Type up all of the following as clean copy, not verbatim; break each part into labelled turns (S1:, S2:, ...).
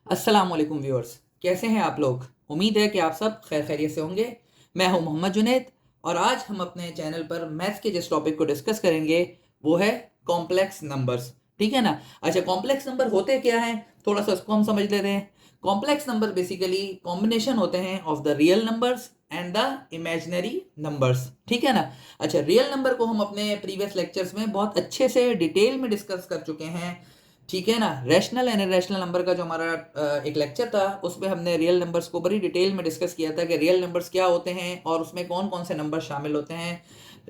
S1: अस्सलाम वालेकुम व्यूअर्स, कैसे हैं आप लोग। उम्मीद है कि आप सब खैर खैरियत से होंगे। मैं हूं मोहम्मद जुनैद और आज हम अपने चैनल पर मैथ्स के जिस टॉपिक को डिस्कस करेंगे वो है कॉम्प्लेक्स नंबर्स। ठीक है ना। अच्छा, कॉम्प्लेक्स नंबर होते क्या हैं, थोड़ा सा उसको हम समझ लेते हैं। कॉम्प्लेक्स नंबर बेसिकली कॉम्बिनेशन होते हैं of the real numbers and the imaginary numbers. ठीक है ना। अच्छा, रियल नंबर को हम अपने प्रीवियस लेक्चर्स में बहुत अच्छे से डिटेल में डिस्कस कर चुके हैं। ठीक है ना। रैशनल एंड इरेशनल नंबर का जो हमारा एक लेक्चर था उसमें हमने रियल नंबर्स को बड़ी डिटेल में डिस्कस किया था कि रियल नंबर्स क्या होते हैं और उसमें कौन कौन से नंबर शामिल होते हैं।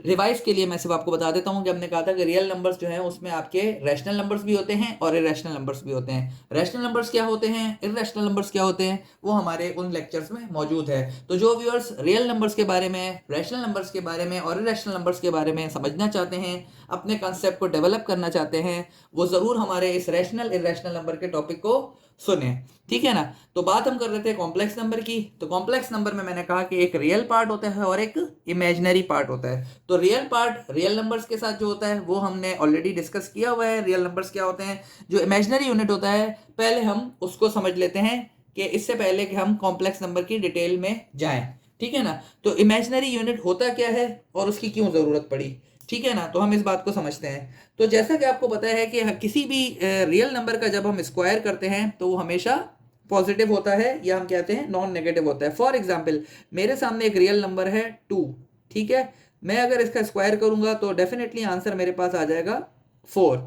S1: रिवाइज के लिए मैं सिर्फ आपको बता देता हूँ कि हमने कहा था कि रियल नंबर्स जो है उसमें आपके रैशनल नंबर्स भी होते हैं और इरेशनल नंबर्स भी होते हैं। रैशनल नंबर्स क्या होते हैं, इरेशनल नंबर्स क्या होते हैं, वो हमारे उन लेक्चर्स में मौजूद है। तो जो व्यूअर्स रियल नंबर्स के बारे में, रैशनल नंबर्स के बारे में और इरेशनल नंबर्स के बारे में समझना चाहते हैं, अपने कंसेप्ट को डेवलप करना चाहते हैं, वो ज़रूर हमारे इस रैशनल इरेशनल नंबर के टॉपिक को सुने। ठीक है ना। तो बात हम कर रहे थे कॉम्प्लेक्स नंबर की। तो कॉम्प्लेक्स नंबर में मैंने कहा कि एक रियल पार्ट होता है और एक इमेजिनरी पार्ट होता है। तो रियल पार्ट रियल नंबर्स के साथ जो होता है वो हमने ऑलरेडी डिस्कस किया हुआ है। रियल नंबर्स क्या होते हैं। जो इमेजिनरी यूनिट होता है पहले हम उसको समझ लेते हैं कि इससे पहले कि हम कॉम्प्लेक्स नंबर की डिटेल में जाएं। ठीक है ना। तो इमेजिनरी यूनिट होता क्या है और उसकी क्यों ज़रूरत पड़ी। ठीक है ना। तो हम इस बात को समझते हैं। तो जैसा कि आपको पता है कि किसी भी रियल नंबर का जब हम स्क्वायर करते हैं तो वो हमेशा पॉजिटिव होता है या हम कहते हैं नॉन नेगेटिव होता है। फॉर एग्जाम्पल, मेरे सामने एक रियल नंबर है 2। ठीक है। मैं अगर इसका स्क्वायर करूंगा तो डेफिनेटली आंसर मेरे पास आ जाएगा 4।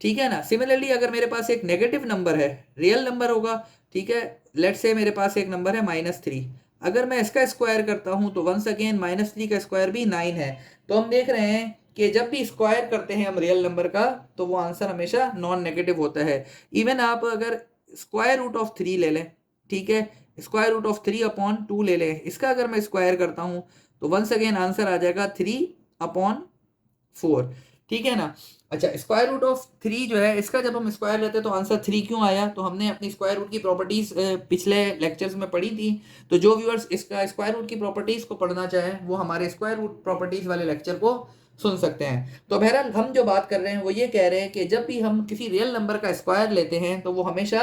S1: ठीक है ना। सिमिलरली अगर मेरे पास एक नेगेटिव नंबर है, रियल नंबर होगा, ठीक है, लेट्स से मेरे पास एक नंबर है -3। अगर मैं इसका स्क्वायर करता हूं तो वंस अगेन -3 का स्क्वायर भी 9 है। तो हम देख रहे हैं कि जब भी स्क्वायर करते हैं हम रियल नंबर का तो वो आंसर हमेशा नॉन नेगेटिव होता है। इवन आप अगर स्क्वायर रूट ऑफ 3 ले लें, ठीक है, स्क्वायर रूट ऑफ 3/2 ले लें, इसका अगर मैं स्क्वायर करता हूं तो वंस अगेन आंसर आ जाएगा 3/4। ठीक है ना। अच्छा, स्क्वायर रूट ऑफ 3 जो है इसका जब हम स्क्वायर लेते हैं तो आंसर 3 क्यों आया, तो हमने अपनी स्क्वायर रूट की प्रॉपर्टीज पिछले लेक्चर्स में पढ़ी थी। तो जो व्यूअर्स इसका स्क्वायर रूट की प्रॉपर्टीज को पढ़ना चाहें वो हमारे स्क्वायर रूट प्रॉपर्टीज वाले लेक्चर को सुन सकते हैं। तो बहरहाल हम जो बात कर रहे हैं वो ये कह रहे हैं कि जब भी हम किसी रियल नंबर का स्क्वायर लेते हैं तो वो हमेशा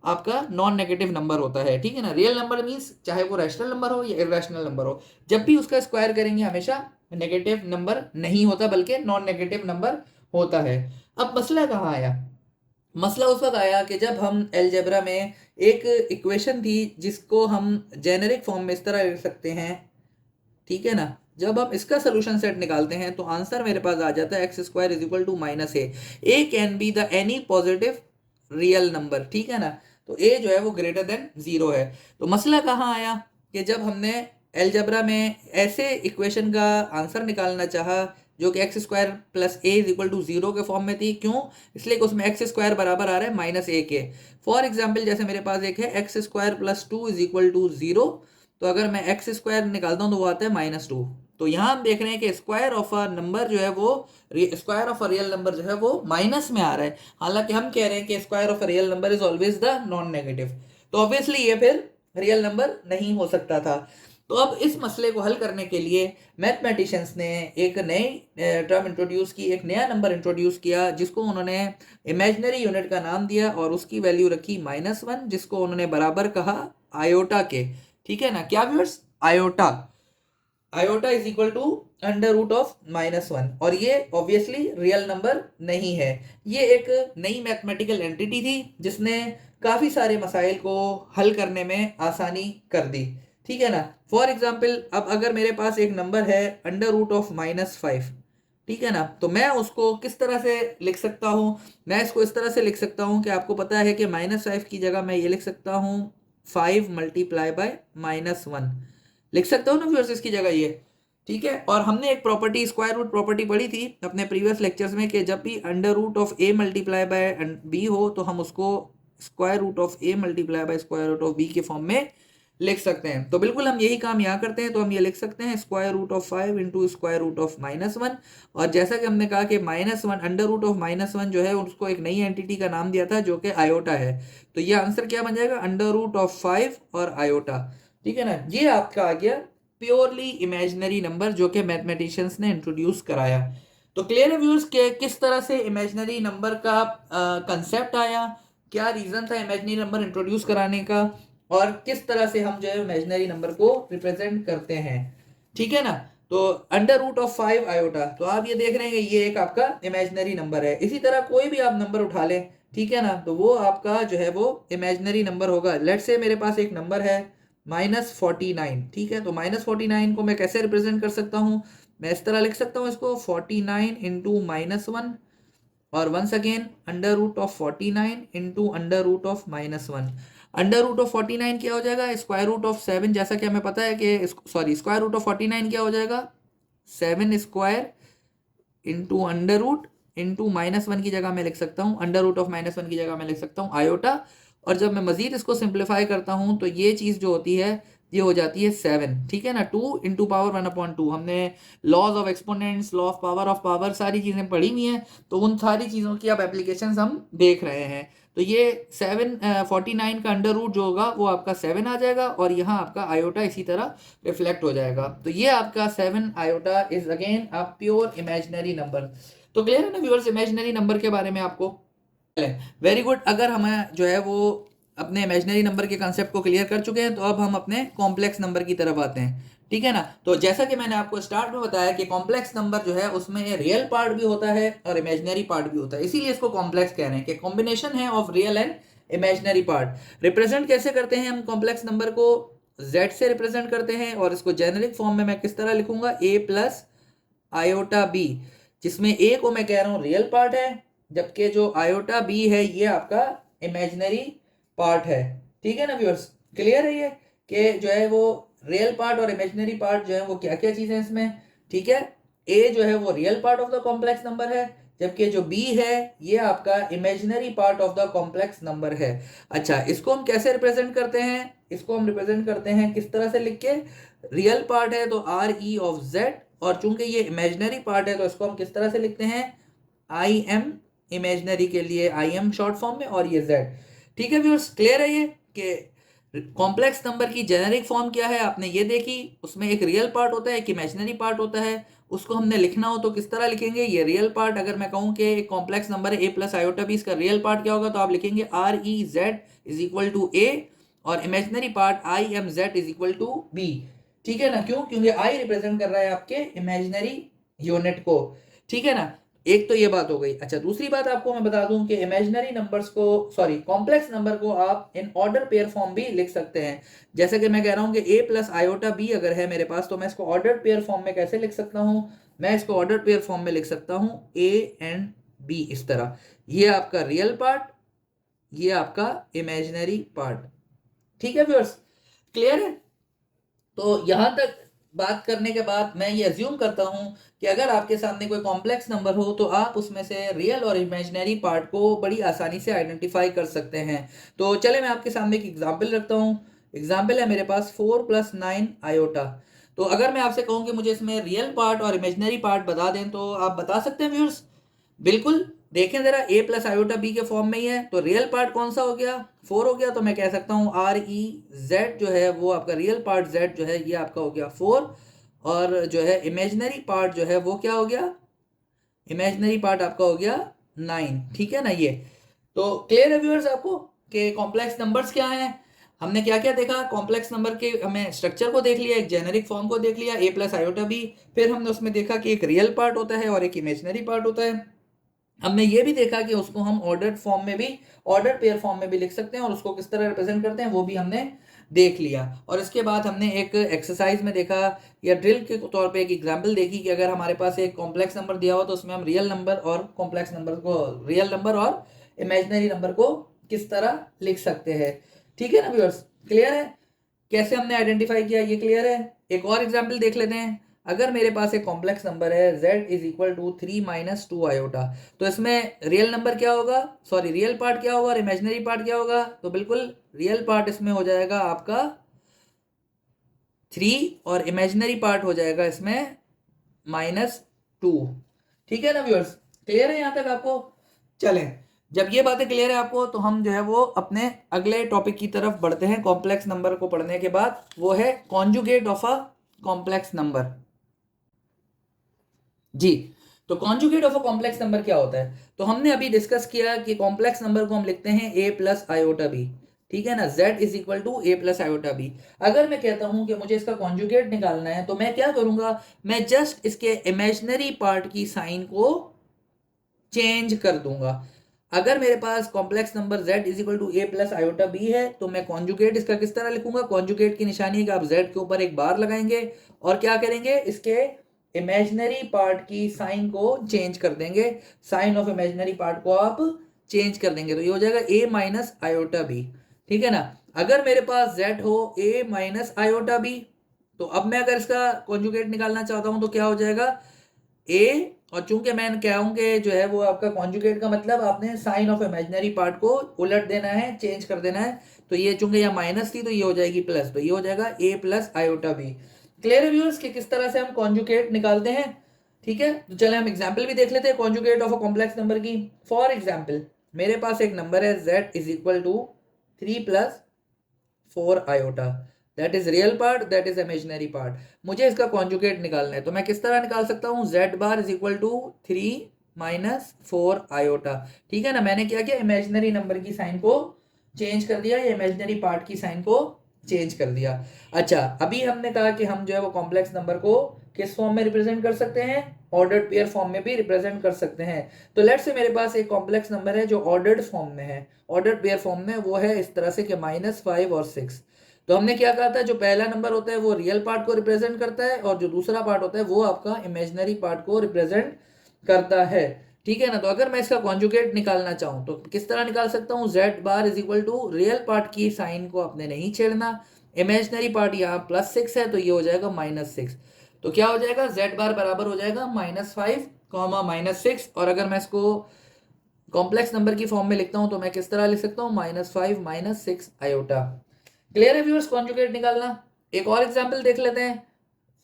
S1: आपका नॉन नेगेटिव नंबर होता है। ठीक है ना। रियल नंबर मीन्स चाहे वो रैशनल नंबर हो या इरेशनल नंबर हो, जब भी उसका स्क्वायर करेंगे हमेशा नेगेटिव नंबर नहीं होता बल्कि नॉन नेगेटिव नंबर होता है। अब मसला कहाँ आया। मसला उस वक्त आया कि जब हम अलजेब्रा में एक इक्वेशन थी जिसको हम जेनेरिक फॉर्म में इस तरह लिख सकते हैं। ठीक है ना। जब हम इसका सोल्यूशन सेट निकालते हैं तो आंसर मेरे पास आ जाता है x² = -a can be the any positive real number. ठीक है ना। तो a जो है वो ग्रेटर देन 0 है। तो मसला कहाँ आया कि जब हमने अलजेब्रा में ऐसे इक्वेशन का आंसर निकालना चाहा जो कि x² + a = 0 के फॉर्म में थी। क्यों, इसलिए कि उसमें x² बराबर आ रहा है -a के। फॉर एग्जाम्पल, जैसे मेरे पास एक है x² + 2 = 0। तो अगर मैं x² निकालता हूँ तो वो आता है -2। तो यहाँ हम देख रहे हैं कि स्क्वायर ऑफ अ नंबर जो है वो, square of a real number जो है वो माइनस में आ रहा है, हालांकि हम कह रहे हैं कि square of a real number is always the non negative. तो ऑब्वियसली ये फिर रियल नंबर नहीं हो सकता था। तो अब इस मसले को हल करने के लिए मैथमेटिशियंस ने एक नई टर्म इंट्रोड्यूस की, एक नया नंबर इंट्रोड्यूस किया जिसको उन्होंने इमेजिनरी यूनिट का नाम दिया और उसकी वैल्यू रखी -1, जिसको उन्होंने बराबर कहा आयोटा के। ठीक है ना। क्या व्यूअर्स, आयोटा। आयोटा =√(−1) और ये ऑब्वियसली रियल नंबर नहीं है। ये एक नई मैथमेटिकल एंटिटी थी जिसने काफ़ी सारे मसाइल को हल करने में आसानी कर दी। ठीक है ना। फॉर एग्जाम्पल, अब अगर मेरे पास एक नंबर है √(−5), ठीक है ना, तो मैं उसको किस तरह से लिख सकता हूँ। मैं इसको इस तरह से लिख सकता हूँ कि आपको पता है कि -5 की जगह मैं ये लिख सकता हूँ 5 × -1 लिख सकता हूँ ना व्यूअर्स इसकी जगह ये। ठीक है। और हमने एक प्रॉपर्टी, स्क्वायर रूट प्रॉपर्टी पढ़ी थी अपने प्रीवियस लेक्चर्स में कि जब भी √(a × b हो तो हम उसको √(a × b के फॉर्म में लिख सकते हैं। तो बिल्कुल हम यही काम यहाँ करते हैं। तो हम ये लिख सकते हैं √5 × -1। और जैसा कि हमने कहा कि -1 जो है उसको एक नई एंटिटी का नाम दिया था जो कि आयोटा है। तो ये आंसर क्या बन जाएगा, √5 और आयोटा। ठीक है ना। ये आपका आ गया प्योरली इमेजिनरी नंबर जो कि मैथमेटिशियंस ने इंट्रोड्यूस कराया। तो क्लियर है व्यूअर्स के किस तरह से इमेजिनरी नंबर का कंसेप्ट आया। क्या रीजन था इमेजिनरी नंबर इंट्रोड्यूस कराने का और किस तरह से हम जो है इमेजिनरी नंबर को रिप्रेजेंट करते हैं, ठीक है ना। तो अंडर रूट ऑफ 5 आयोटा, तो आप ये देख रहे हैं ये एक आपका इमेजिनरी नंबर है। इसी तरह कोई भी आप नंबर उठा लें, ठीक है ना, तो वो आपका जो है वो इमेजिनरी नंबर होगा। लेट्स से मेरे पास एक नंबर है -49, ठीक है। तो -49 को मैं कैसे रिप्रेजेंट कर सकता हूँ, मैं इस तरह लिख सकता हूँ इसको 49 इंटू -1 और once again under root of 49 into under root of -1। Under root of 49 क्या हो जाएगा, स्क्वायर रूट ऑफ 7, जैसा कि हमें पता है कि सॉरी स्क्वायर रूट ऑफ 49 क्या हो जाएगा 7 square into under root into -1 की जगह मैं लिख सकता हूँ, अंडर रूट ऑफ -1 की जगह मैं लिख सकता हूँ आयोटा। और जब मैं मजीद इसको सिंप्लीफाई करता हूँ तो ये चीज़ जो होती है ये हो जाती है 7, ठीक है ना। 2 इंटू पावर 1/2, हमने laws of exponents, law of power सारी चीज़ें पढ़ी हुई हैं, तो उन सारी चीज़ों की अब एप्लीकेशंस हम देख रहे हैं। तो ये 49 का अंडर रूट जो होगा वो आपका 7 आ जाएगा और यहाँ आपका आयोटा इसी तरह रिफ्लेक्ट हो जाएगा। तो ये आपका 7 iota is again a pure imaginary number. तो क्लियर है ना व्यूअर्स इमेजिनरी नंबर के बारे में आपको। Very good. अगर हमें जो है वो अपने इमेजिनरी नंबर के कंसेप्ट को क्लियर कर चुके हैं तो अब हम अपने कॉम्प्लेक्स नंबर की तरफ आते हैं, ठीक है ना। तो जैसा कि मैंने आपको स्टार्ट में बताया कि कॉम्प्लेक्स नंबर जो है उसमें रियल पार्ट भी होता है और इमेजिनरी पार्ट भी होता है, इसीलिए इसको कॉम्प्लेक्स कह रहे हैं कि कॉम्बिनेशन है of real and imaginary part. Represent कैसे करते हैं हम कॉम्प्लेक्स नंबर को, z से रिप्रेजेंट करते हैं और इसको जेनेरिक फॉर्म में मैं किस तरह लिखूंगा a प्लस आयोटा b, जिसमें a को मैं कह रहा हूं रियल पार्ट है जबकि जो आयोटा b है ये आपका इमेजिनरी पार्ट है, ठीक है ना व्यूअर्स। क्लियर है ये कि जो है वो रियल पार्ट और इमेजिनरी पार्ट जो है वो क्या क्या चीजें इसमें, ठीक है। ए जो है वो real part of the complex number है जबकि जो बी है ये आपका imaginary part of the complex number है। अच्छा, इसको हम कैसे रिप्रेजेंट करते हैं, इसको हम रिप्रेजेंट करते हैं किस तरह से लिख के, रियल पार्ट है तो आर ई ऑफ जेड और चूंकि ये इमेजिनरी पार्ट है तो इसको हम किस तरह से लिखते हैं आई एम, इमेजिनरी के लिए आई एम शॉर्ट फॉर्म में और ये जेड, ठीक है व्यूअर्स। क्लियर है ये कि कॉम्प्लेक्स नंबर की जेनेरिक फॉर्म क्या है आपने ये देखी, उसमें एक रियल पार्ट होता है एक इमेजिनरी पार्ट होता है। उसको हमने लिखना हो तो किस तरह लिखेंगे, ये रियल पार्ट अगर मैं कहूं कि एक कॉम्प्लेक्स नंबर है a प्लस आयोटा बी, इसका रियल पार्ट क्या होगा तो आप लिखेंगे R E Z is equal to A और imaginary part I M Z is equal to B, ठीक है ना। क्यों, क्योंकि आई रिप्रेजेंट कर रहा है आपके इमेजिनरी यूनिट को, ठीक है ना। एक तो ये बात हो गई। अच्छा, दूसरी बात आपको मैं बता दूं कि इमेजिनरी नंबर्स को सॉरी कॉम्प्लेक्स नंबर को आप इन ऑर्डर पेयर फॉर्म भी लिख सकते हैं। जैसे कि मैं कह रहा हूं कि a प्लस आयोटा बी अगर है मेरे पास तो मैं इसको ऑर्डर पेयर फॉर्म में कैसे लिख सकता हूं, मैं इसको ऑर्डर पेयर फॉर्म में लिख सकता हूं a एंड b इस तरह। ये आपका रियल पार्ट, ये आपका इमेजिनरी पार्ट, ठीक है व्यूअर्स। क्लियर है। तो यहां तक बात करने के बाद मैं ये अज्यूम करता हूं कि अगर आपके सामने कोई कॉम्प्लेक्स नंबर हो तो आप उसमें से रियल और इमेजिनरी पार्ट को बड़ी आसानी से आइडेंटिफाई कर सकते हैं। तो चले मैं आपके सामने एक एग्जांपल रखता हूं। एग्जांपल है मेरे पास 4 + 9 आयोटा। तो अगर मैं आपसे कहूं कि मुझे इसमें रियल पार्ट और इमेजिनरी पार्ट बता दें तो आप बता सकते हैं व्यूअर्स। बिल्कुल, देखें जरा a प्लस आयोटा बी के फॉर्म में ही है तो रियल पार्ट कौन सा हो गया 4 हो गया, तो मैं कह सकता हूँ आर ई जेड जो है वो आपका रियल पार्ट z जो है ये आपका हो गया 4 और जो है इमेजिनरी पार्ट जो है वो क्या हो गया, इमेजिनरी पार्ट आपका हो गया 9, ठीक है ना। ये तो क्लियर है व्यूअर्स आपको कि कॉम्प्लेक्स नंबर्स क्या हैं। हमने क्या क्या देखा, कॉम्प्लेक्स नंबर के हमें स्ट्रक्चर को देख लिया, एक जेनेरिक फॉर्म को देख लिया a प्लस आयोटा बी, फिर हमने उसमें देखा कि एक रियल पार्ट होता है और एक इमेजिनरी पार्ट होता है। हमने ये भी देखा कि उसको हम ऑर्डर्ड फॉर्म में भी, ऑर्डर पेयर फॉर्म में भी लिख सकते हैं और उसको किस तरह रिप्रेजेंट करते हैं वो भी हमने देख लिया। और इसके बाद हमने एक एक्सरसाइज में देखा या ड्रिल के तौर पे एक एग्जांपल देखी कि अगर हमारे पास एक कॉम्प्लेक्स नंबर दिया हुआ तो उसमें हम रियल नंबर और कॉम्प्लेक्स नंबर को, रियल नंबर और इमेजिनरी नंबर को किस तरह लिख सकते हैं, ठीक है ना व्यूअर्स। क्लियर है कैसे हमने आइडेंटिफाई किया, ये क्लियर है। एक और एग्जाम्पल देख लेते हैं। अगर मेरे पास एक कॉम्प्लेक्स नंबर है z is equal to 3 - 2 iota, तो इसमें रियल नंबर क्या होगा, सॉरी रियल पार्ट क्या होगा और इमेजिनरी पार्ट क्या होगा, तो बिल्कुल रियल पार्ट इसमें हो जाएगा आपका 3 और इमेजिनरी पार्ट हो जाएगा इसमें -2, ठीक है ना व्यूअर्स। क्लियर है यहाँ तक आपको। चलें, जब ये बातें क्लियर है आपको तो हम जो है वो अपने अगले टॉपिक की तरफ बढ़ते हैं। कॉम्प्लेक्स नंबर को पढ़ने के बाद वो है conjugate of a complex number. जी, तो conjugate of a complex number क्या होता है? तो हमने अभी डिस्कस किया कि कॉम्प्लेक्स नंबर को हम लिखते हैं a प्लस आयोटा बी, ठीक है ना, z is equal to a plus iota B. अगर मैं कहता हूं कि मुझे इसका कॉन्जुगेट निकालना है तो मैं क्या करूंगा, मैं जस्ट इसके इमेजिनरी पार्ट की साइन को चेंज कर दूंगा। अगर मेरे पास complex number z is equal to a plus iota B है तो मैं कॉन्जुगेट इसका किस तरह लिखूंगा? कॉन्जुगेट की निशानी है कि आप z के ऊपर एक बार लगाएंगे और क्या करेंगे, इसके इमेजिनरी पार्ट की साइन को चेंज कर देंगे। साइन ऑफ इमेजिनरी पार्ट को आप चेंज कर देंगे तो ये हो जाएगा a माइनस आयोटा बी, ठीक है ना। अगर मेरे पास z हो a माइनस आयोटा बी, तो अब मैं अगर इसका कॉन्जुगेट निकालना चाहता हूं तो क्या हो जाएगा, a, और चूंकि मैं कहूंगे जो है वो आपका कॉन्जुगेट का मतलब आपने साइन ऑफ इमेजिनरी पार्ट को उलट देना है, चेंज कर देना है। तो ये चूंकि यहाँ माइनस थी तो ये हो जाएगी प्लस, तो ये हो जाएगा a plus iota B. Clear है व्यूअर्स कि किस तरह से हम कॉन्जुगेट निकालते हैं? ठीक है, तो चले हम एग्जाम्पल भी देख लेते हैं conjugate of a complex number की। फॉर एग्जाम्पल मेरे पास एक नंबर है z is equal to 3 plus 4 iota, that is real part, that is imaginary part. मुझे इसका कॉन्जुगेट निकालना है तो मैं किस तरह निकाल सकता हूँ, z bar is equal to 3 minus 4 iota, ठीक है ना। मैंने क्या किया, इमेजिनरी नंबर की साइन को चेंज कर दिया, या इमेजिनरी पार्ट की साइन को चेंज कर दिया। अच्छा, अभी हमने कहा कि हम जो है वो कॉम्प्लेक्स नंबर को किस फॉर्म में रिप्रेजेंट कर सकते हैं, ऑर्डर्ड पेयर फॉर्म में भी रिप्रेजेंट कर सकते हैं। तो लेट्स से मेरे पास एक कॉम्प्लेक्स नंबर है जो ऑर्डर्ड फॉर्म में है, ऑर्डर्ड पेयर फॉर्म में, वो है इस तरह से कि -5 और 6। तो हमने क्या कहा था, जो पहला नंबर होता है वो रियल पार्ट को रिप्रेजेंट करता है और जो दूसरा पार्ट होता है वो आपका इमेजिनरी पार्ट को रिप्रेजेंट करता है, ठीक है ना। तो अगर मैं इसका कॉन्जुगेट निकालना चाहूं तो किस तरह निकाल सकता हूं, z bar is equal to real part की साइन को आपने नहीं छेड़ना, इमेजिनरी पार्ट यहाँ +6 है तो ये हो जाएगा -6। तो क्या हो जाएगा, z बार बराबर हो जाएगा -5 -6। और अगर मैं इसको कॉम्प्लेक्स नंबर की फॉर्म में लिखता हूं तो मैं किस तरह लिख सकता हूँ, -5 -6 आयोटा। क्लियर है व्यूअर्स कॉन्जुगेट निकालना? एक और एग्जांपल देख लेते हैं।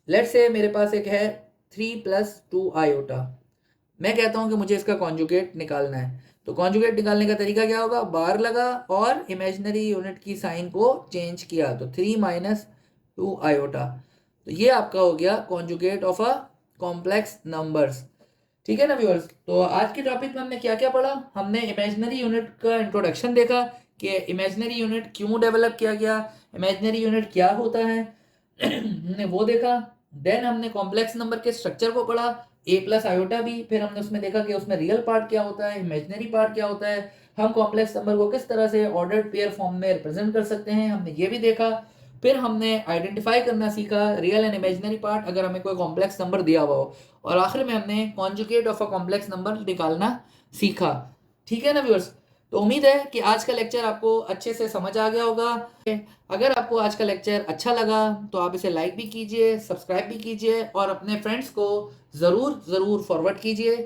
S1: लेट्स से मेरे पास एक है 3 प्लस 2 आयोटा, मैं कहता हूं कि मुझे इसका कॉन्जुगेट निकालना है। तो कॉन्जुगेट निकालने का तरीका क्या होगा, बार लगा और इमेजिनरी यूनिट की साइन को चेंज किया, तो 3 माइनस 2 आयोटा। तो ये आपका हो गया conjugate of a complex numbers, ठीक है ना व्यूअर्स। तो आज के टॉपिक में हमने क्या क्या पढ़ा, हमने इमेजिनरी यूनिट का इंट्रोडक्शन देखा कि इमेजिनरी यूनिट क्यों डेवलप किया गया, इमेजिनरी यूनिट क्या होता है हमने वो देखा। देन हमने कॉम्प्लेक्स नंबर के स्ट्रक्चर को पढ़ा, a प्लस आयोटा भी, फिर हमने उसमें देखा कि उसमें रियल पार्ट क्या होता है, इमेजिनरी पार्ट क्या होता है, हम कॉम्प्लेक्स नंबर को किस तरह से ऑर्डर्ड पेयर फॉर्म में रिप्रेजेंट कर सकते हैं, हमने ये भी देखा। फिर हमने आइडेंटिफाई करना सीखा रियल एंड इमेजिनरी पार्ट अगर हमें कोई कॉम्प्लेक्स नंबर दिया हुआ हो, और आखिर में हमने conjugate of a complex number निकालना सीखा, ठीक है ना व्यूअर्स। तो उम्मीद है कि आज का लेक्चर आपको अच्छे से समझ आ गया होगा। अगर आपको आज का लेक्चर अच्छा लगा तो आप इसे लाइक भी कीजिए, सब्सक्राइब भी कीजिए और अपने फ्रेंड्स को ज़रूर ज़रूर फॉरवर्ड कीजिए।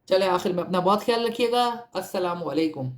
S1: चले आखिर में अपना बहुत ख्याल रखिएगा। अस्सलामु अलैकुम।